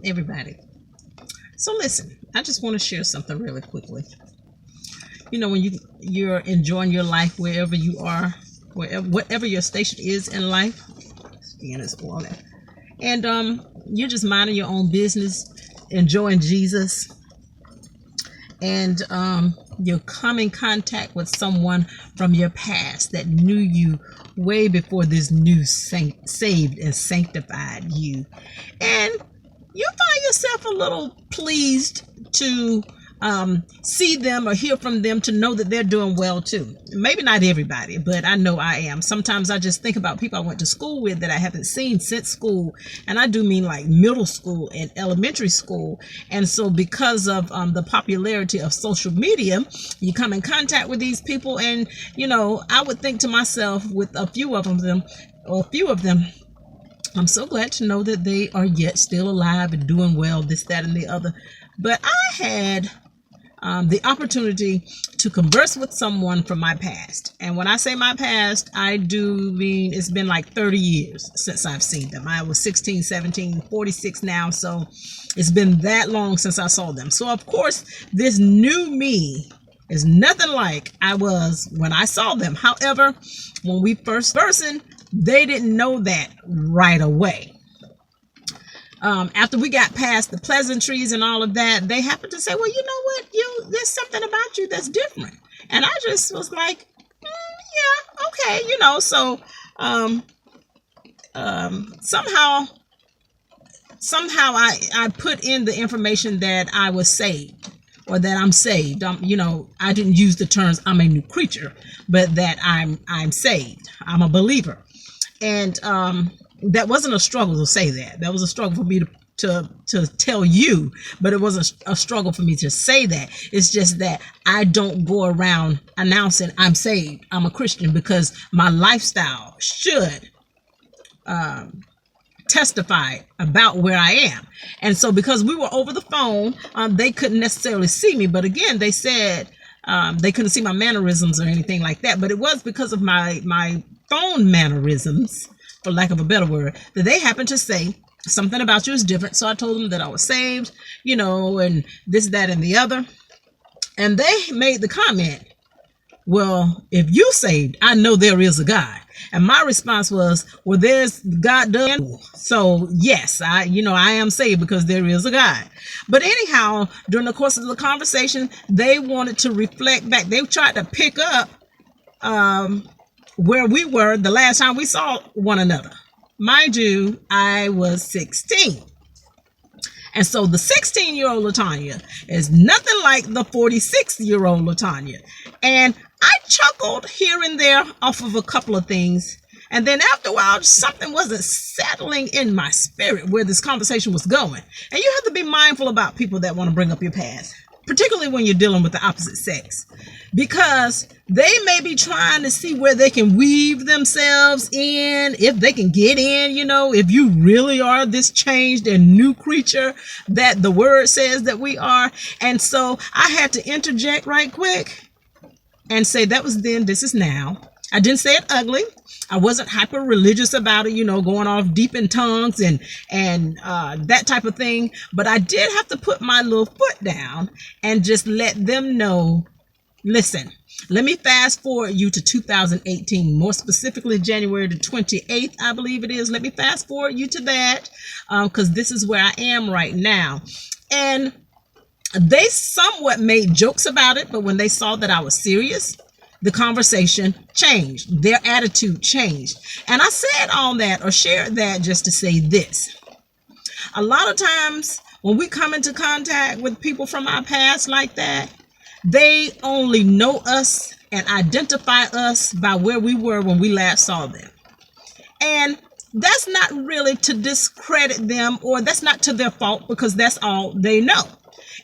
everybody. So listen, I just want to share something really quickly. You know, when you're enjoying your life wherever you are, wherever whatever your station is in life, skin is oily, and you're just minding your own business, enjoying Jesus, and you come in contact with someone from your past that knew you way before this new saved and sanctified you, and you find yourself a little pleased to see them or hear from them, to know that they're doing well too. Maybe not everybody, but I know I am. Sometimes I just think about people I went to school with that I haven't seen since school, and I do mean like middle school and elementary school. And so because of the popularity of social media, you come in contact with these people, and you know, I would think to myself, with a few of them, I'm so glad to know that they are yet still alive and doing well, this, that, and the other. But I had the opportunity to converse with someone from my past. And when I say my past, I do mean it's been like 30 years since I've seen them. I was 16, 17, 46 now. So it's been that long since I saw them. So of course, this new me is nothing like I was when I saw them. However, when we first person, they didn't know that right away. After we got past the pleasantries and all of that, they happened to say, well, you know what, there's something about you that's different. And I just was like, yeah, okay, you know. So somehow I put in the information that I was saved, or that I'm saved. You know, I didn't use the terms I'm a new creature, but that I'm saved. I'm a believer. And that wasn't a struggle to say that. That was a struggle for me to tell you, but it wasn't a struggle for me to say that. It's just that I don't go around announcing I'm saved, I'm a Christian, because my lifestyle should testify about where I am. And so because we were over the phone, they couldn't necessarily see me. But again, they said they couldn't see my mannerisms or anything like that. But it was because of my phone mannerisms, for lack of a better word, that they happened to say something about you is different. So I told them that I was saved, you know, and this, that, and the other. And they made the comment, well, if you saved, I know there is a God. And my response was, well, there's God done. So yes, I am saved because there is a God. But anyhow, during the course of the conversation, they wanted to reflect back. They tried to pick up where we were the last time we saw one another. Mind you, I was 16. And so the 16-year-old Latanya is nothing like the 46-year-old Latanya. And I chuckled here and there off of a couple of things. And then after a while, something wasn't settling in my spirit where this conversation was going. And you have to be mindful about people that want to bring up your past, particularly when you're dealing with the opposite sex, because they may be trying to see where they can weave themselves in, if they can get in, you know, if you really are this changed and new creature that the word says that we are. And so I had to interject right quick and say that was then, this is now. I didn't say it ugly. I wasn't hyper religious about it, you know, going off deep in tongues and that type of thing. But I did have to put my little foot down and just let them know, listen, let me fast forward you to 2018, more specifically January the 28th, I believe it is. Let me fast forward you to that because this is where I am right now. And they somewhat made jokes about it, but when they saw that I was serious, the conversation changed. Their attitude changed. And I said all that or shared that just to say this. A lot of times when we come into contact with people from our past like that, they only know us and identify us by where we were when we last saw them. And that's not really to discredit them, or that's not to their fault, because that's all they know.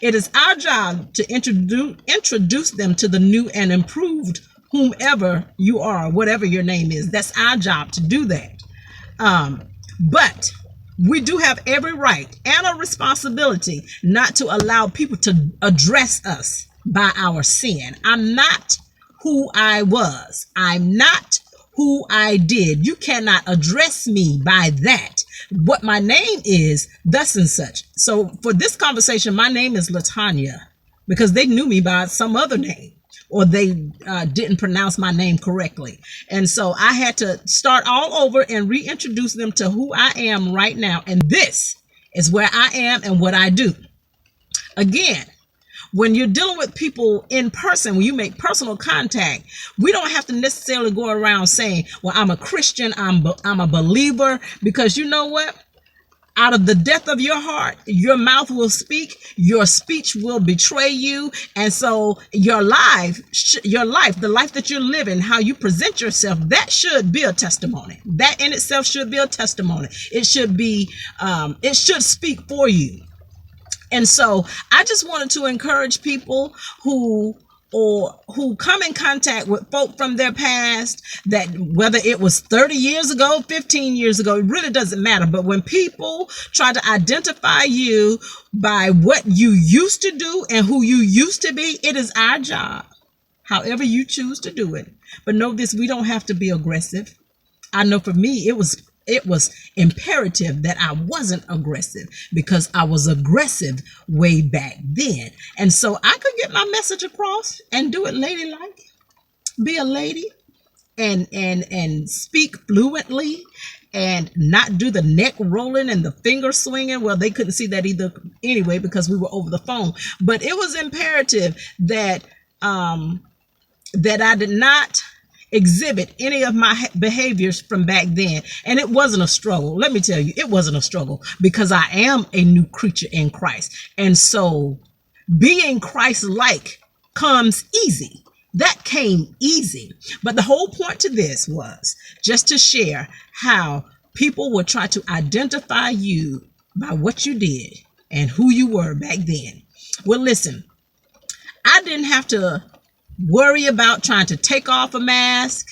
It is our job to introduce them to the new and improved whomever you are, whatever your name is. That's our job to do that. But we do have every right and a responsibility not to allow people to address us by our sin. I'm not who I was. I'm not who I did. You cannot address me by that, what my name is, thus and such. So for this conversation, my name is LaTanya because they knew me by some other name, or they didn't pronounce my name correctly. And so I had to start all over and reintroduce them to who I am right now. And this is where I am and what I do. Again, when you're dealing with people in person, when you make personal contact, we don't have to necessarily go around saying, well, I'm a Christian, I'm a believer, because you know what? Out of the depth of your heart, your mouth will speak, your speech will betray you. And so your life, the life that you're living, how you present yourself, that should be a testimony. That in itself should be a testimony. It should be, it should speak for you. And so I just wanted to encourage people who come in contact with folk from their past, that whether it was 30 years ago, 15 years ago, it really doesn't matter. But when people try to identify you by what you used to do and who you used to be, it is our job, however you choose to do it. But know this, we don't have to be aggressive. I know for me, it was imperative that I wasn't aggressive, because I was aggressive way back then. And so I could get my message across and do it ladylike, be a lady, and speak fluently, and not do the neck rolling and the finger swinging. Well, they couldn't see that either anyway, because we were over the phone. But it was imperative that that I did not exhibit any of my behaviors from back then. And it wasn't a struggle. Let me tell you, it wasn't a struggle, because I am a new creature in Christ. And so being Christ-like comes easy. That came easy. But the whole point to this was just to share how people would try to identify you by what you did and who you were back then. Well, listen, I didn't have to worry about trying to take off a mask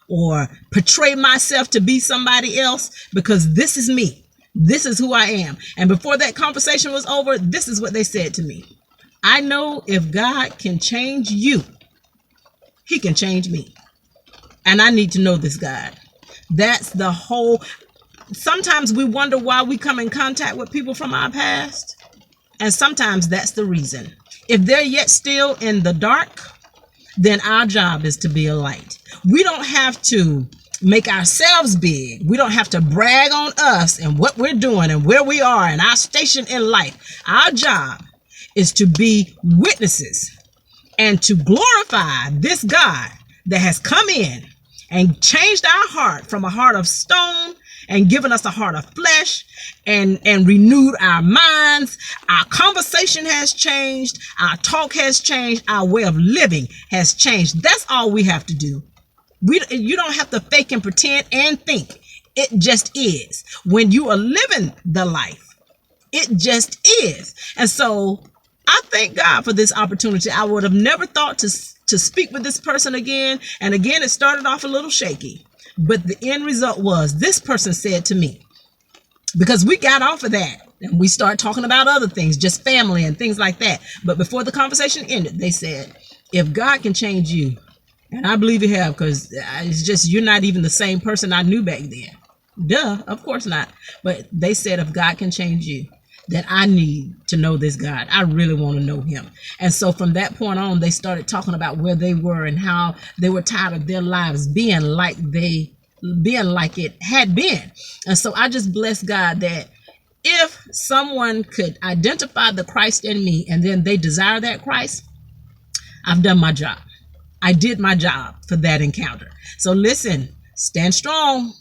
or portray myself to be somebody else, because this is me. This is who I am. And before that conversation was over, this is what they said to me. I know if God can change you, he can change me. And I need to know this God. That's the whole. Sometimes we wonder why we come in contact with people from our past. And sometimes that's the reason. If they're yet still in the dark, then our job is to be a light. We don't have to make ourselves big. We don't have to brag on us and what we're doing and where we are and our station in life. Our job is to be witnesses and to glorify this God that has come in and changed our heart from a heart of stone and given us a heart of flesh, and renewed our minds. Our conversation has changed. Our talk has changed. Our way of living has changed. That's all we have to do. You don't have to fake and pretend and think. It just is. When you are living the life, it just is. And so I thank God for this opportunity. I would have never thought to speak with this person again. And again, it started off a little shaky. But the end result was this person said to me, because we got off of that and we started talking about other things, just family and things like that. But before the conversation ended, they said, if God can change you, and I believe he have, because it's just, you're not even the same person I knew back then. Duh, of course not. But they said, if God can change you, then I need to know this God. I really want to know him. And so from that point on, they started talking about where they were and how they were tired of their lives being like it had been. And so I just bless God that if someone could identify the Christ in me and then they desire that Christ, I've done my job. I did my job for that encounter. So listen, stand strong.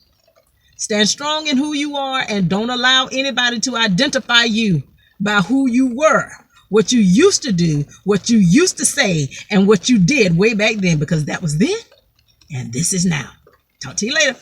Stand strong in who you are, and don't allow anybody to identify you by who you were, what you used to do, what you used to say, and what you did way back then, because that was then and this is now. Talk to you later.